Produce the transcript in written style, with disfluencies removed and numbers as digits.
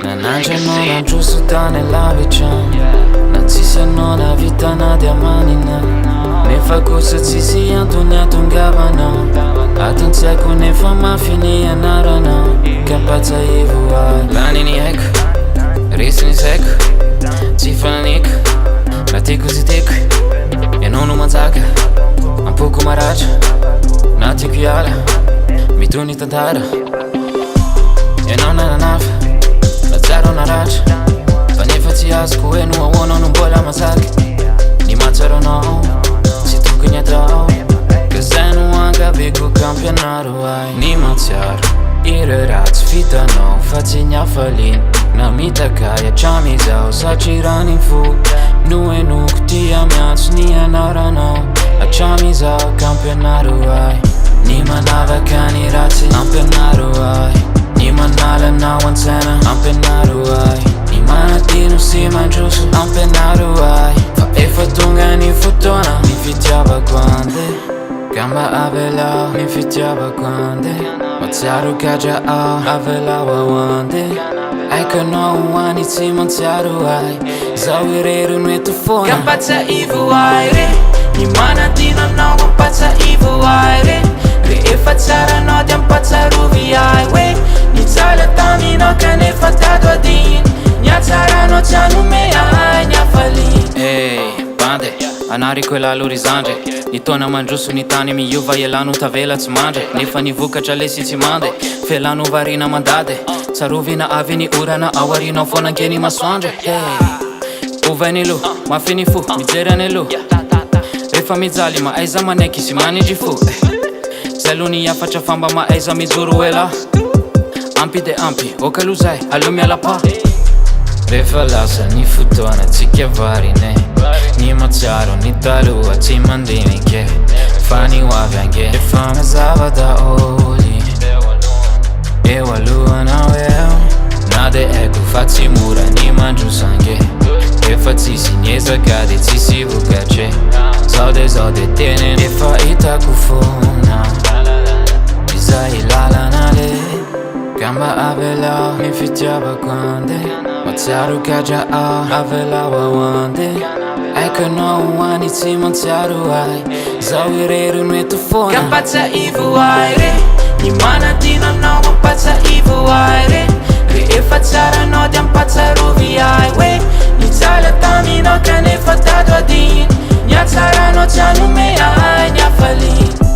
Nanangianao na giusto tane lavigiamo Na zisianao na vita na diamanina Nefa kosa tsisy antony atongavanao Atontsiako nefa mafy ianaranao Kampatsa ivoay Laniny haiko, resiny zaiko Tsy fananiko, raha tiako sy tiako Ianao no manjaka, ampoko maratra Na tiako hiala, mitony tantara Ianao nananafa, na tsara na ratra Fa nefa tsy azoko hoe no ahoana no mbola mazaka Ny mahatsara anao, tsy tokony atao Ka zay no angaviko kampianaro ay Ny mahatsara, ireo ratsy vitanao Fa tsy ny hafaliana Na mitakay hatramizao satria raha ny fo No henoko tia miantso ny anaranao Hatramizao kampianaro ay Ny manavaka ny ratsy ampianaro ay Ny manala anao an-tsaina ampianaro ay Ny manadino sy mandroso ampianaro ay Fa efa tonga ny fotoana ny fitiavako ande Gamba avelao ny fitiavako ande Matsiaro gadra ao avelao ao ande Aikanao hoany tsy mantsiaro ay Zao irery no eto foana Kampatsa ivo ay re Ny manadino anao mampatsa ivo ay re Rehefa tsara anao dia ampatsarovy ay we Ny tsala taminao kanefa tato adiny Ny atsaranao tsy hanome ay ny hafaliana Hey, bande, anariko e lalo rizandre Ny taona mandroso ny tany miova ialano tavela tsy mandre Nefa ny vokatra lesy tsy mande Felano varina mandade Tsarovina avy ny orana ao arinao fonangeny masoandre Hey, ovainy lo, mafiny fo, mijery ane lo Refa mijaly ma aiza manaiky sy manindry fo Zay lo ny afatra famba ma aiza mijoro ela Ampy de ampy, okalo zay, alo miala pa Refa lasa ny fotoana tsika varine Ny matsiaro ny taloha tsy mandinike Fa ny hoavy ange Efa mazava daholy Eo alohanao eo Na de eko fa tsy mora ny mandrosange Efa tsisy niezaka de tsisy vokatre Zao de teny efa hitako fona Izay lalana le Gamba avelao ny fitiavako ande Matsiaro gadra ao avelao ao ande Aikanao hoany tsy mantsiaro ay Zao irery no eto foana Kampatsa ivo ay re Ny manadino anao mampatsa ivo ay re Rehefa tsara anao dia ampatsarovy ay we Ny tsala taminao kanefa tato adiny Ny atsaranao tsy hanome ay ny hafaliana